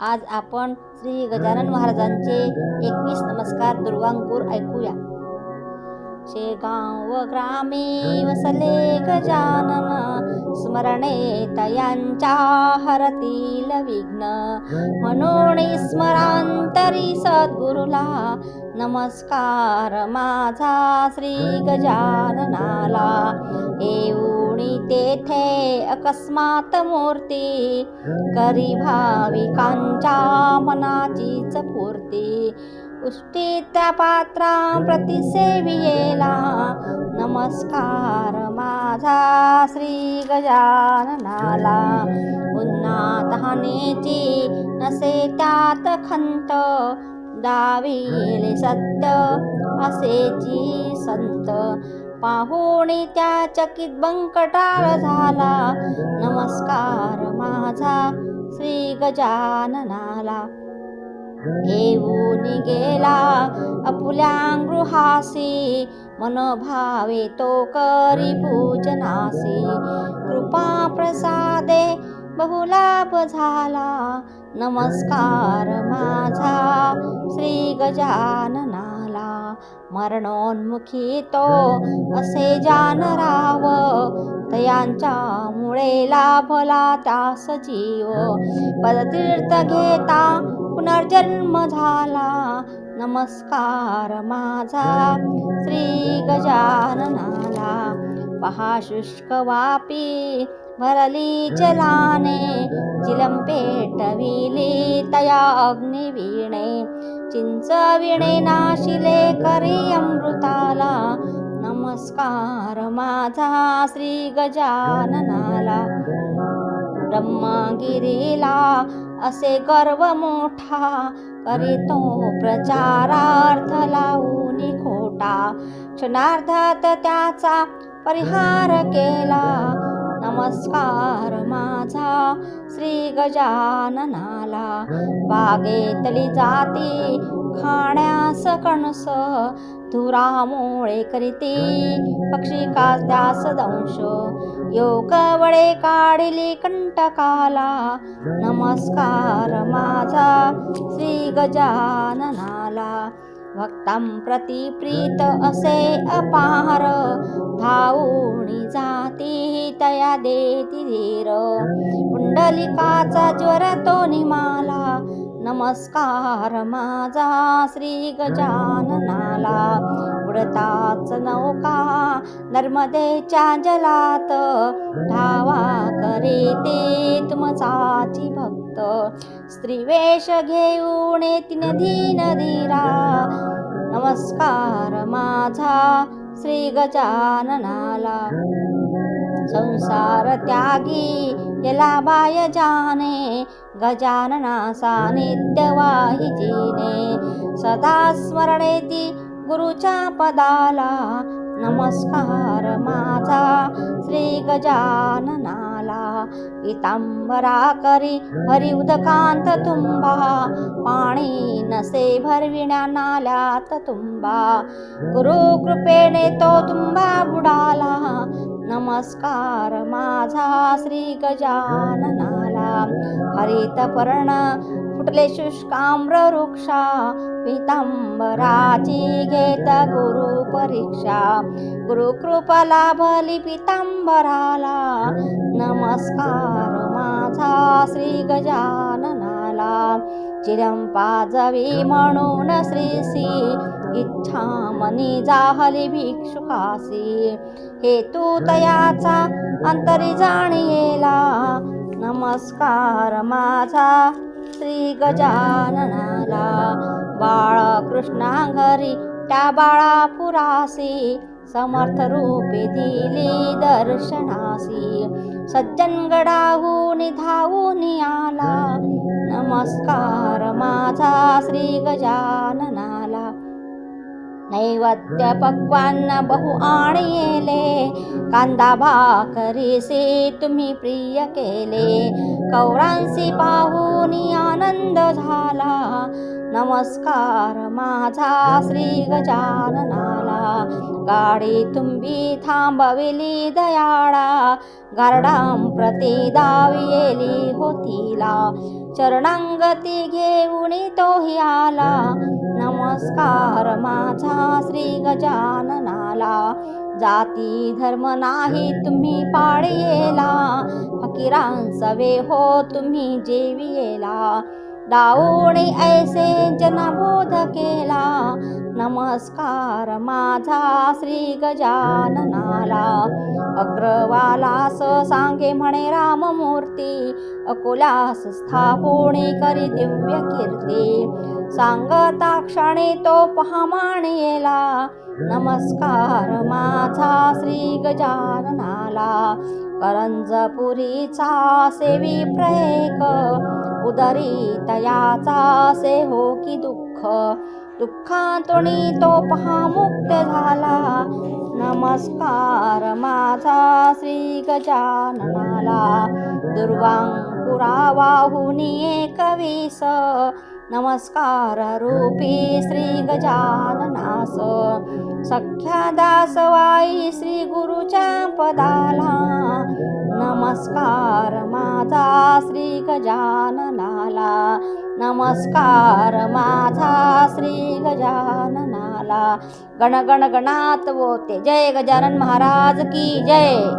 आज आपण श्री गजानन महाराजांचे 21 नमस्कार दुर्वांकूर ऐकूया. शेगाव ग्रामी वसले गजानन, स्मरणे तयांच्या हरतील विघ्न. म्हणून स्मरांतरी सद्गुरुला, नमस्कार माझा श्री गजाननाला. येऊनी तेथे अकस्मात मूर्ती, करी भाविकांच्या मनाचीच पूर्ती. उष्टी त्या पात्रा प्रतिसेवियेला, नमस्कार माझा श्री गजाननाला. पुन्हा तहानेची नसे त्यात खंत, दाविले सत्य असेची संत. पाहुणी त्या चकित बंकटाळ झाला, नमस्कार माझा श्री गजाननाला. येऊन गेला आपुल्या गृहासी, मनोभावे तो करी पूजनासी. कृपा प्रसादे बहुलाभ झाला, नमस्कार माझा श्री गजाननाला. मरणोन्मुखी तो असे जानराव, तयांच्या मुळे लाभला त्यास जीव. पदतीर्थ घेता पुनर्जन्म झाला, नमस्कार माझा श्री गजाननाला. पहा शुष्क वापी भरली जलाने, चिलम पेटविली तया अग्निवीणे. चिंच विणे नाशिले करी अमृताला, नमस्कार माझा श्री गजाननाला. ब्रह्मगिरीला असे गर्व मोठा, करीतो प्रचारार्थ लावूनी खोटा. क्षणार्धात त्याचा परिहार केला, नमस्कार माझा श्री गजाननाला. बागेतली जाती खाण्यास कणस, धुरामुळे करीती पक्षिकास त्यास दंश. योग वळे काढिली कंटकाला, नमस्कार माझा श्री गजाननाला. भक्तांप्रती प्रीत असे अपार, धावूनी जाती तया देती धीर. पुंडलिकाचा ज्वर तो निमाला, नमस्कार माझा श्री गजाननाला. उडताच नौका नर्मदेच्या जलात, धावा करीते तुमचाची भक्त. स्त्रीवेश घेऊन येती नदी नदीरा, नमस्कार माझा श्री गजाननाला. संसार त्यागी केला बाय जाने, गजानना सानिध्य वाहिजीने. सदा स्मरणेती गुरुच्या पदाला, नमस्कार माझा श्री गजाननाला. पितांबरा करी भरी उदकांत तुंबा, पाणी नसे भरविण्या नाल्यात तुंबा. गुरु कृपेने तो तुंबा बुडाला, नमस्कार माझा श्री गजाननाला. हरित पर्ण फुटले शुष्काम्र वृक्षा, पितांबराची घेत गुरु परीक्षा. गुरु कृपा लाभली पितांबराला, नमस्कार माझा श्री गजाननाला. चिरं पाजवी म्हणून श्रीसी, इच्छा मनी जाहली भिक्षुकासी. हेतू तयाचा अंतरी जाणियेला, नमस्कार माझा श्री गजाननाला. बाळकृष्णा घरी त्या बाळापुरासी, समर्थ रूपे दिली दर्शनासी. सज्जनगडाहून धावून आला, नमस्कार माझा श्री गजाननाला. नैवेद्य पक्वान्न बहु आणिले, कांदा भाकरीसी तुम्ही प्रिय केले. कौरांसी पाहून आनंद झाला, नमस्कार माझा श्री गजाननाला. गाडी तुम्ही थांबविली दयाळा, गारडाम प्रति दावियेली होतीला. चरणांगती घेऊन तोही आला, नमस्कार माझा श्री गजाननाला. जाती धर्म नाही तुम्ही पाळियेला, फकीरांसवे हो तुम्ही जेवियेला. दावोणी ऐसे जनबोध केला, नमस्कार माझा श्री गजाननाला. अग्रवालास सांगे म्हणे राममूर्ती, अकोल्यास स्थापोणी करी दिव्य कीर्ती. सांगता क्षणी तो पहामाणियेला, नमस्कार माझा श्री गजाननाला. करंजपुरीचा सेवी प्रयेक, उदरी तयाचा से हो की दुःख. दुःखातुनी तो पहा मुक्त झाला, नमस्कार माझा श्री गजाननाला. दुर्वांकुरा वाहुनी 21, नमस्कार रूपी श्री गजाननास. सख्या दासवाई श्री गुरुच्या पदाला, नमस्कार माझा श्री गजाननाला. नमस्कार माझा श्री गजाननाला. गण गण गणात बोलते, जय गजानन महाराज की जय.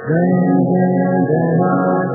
जय जय गणात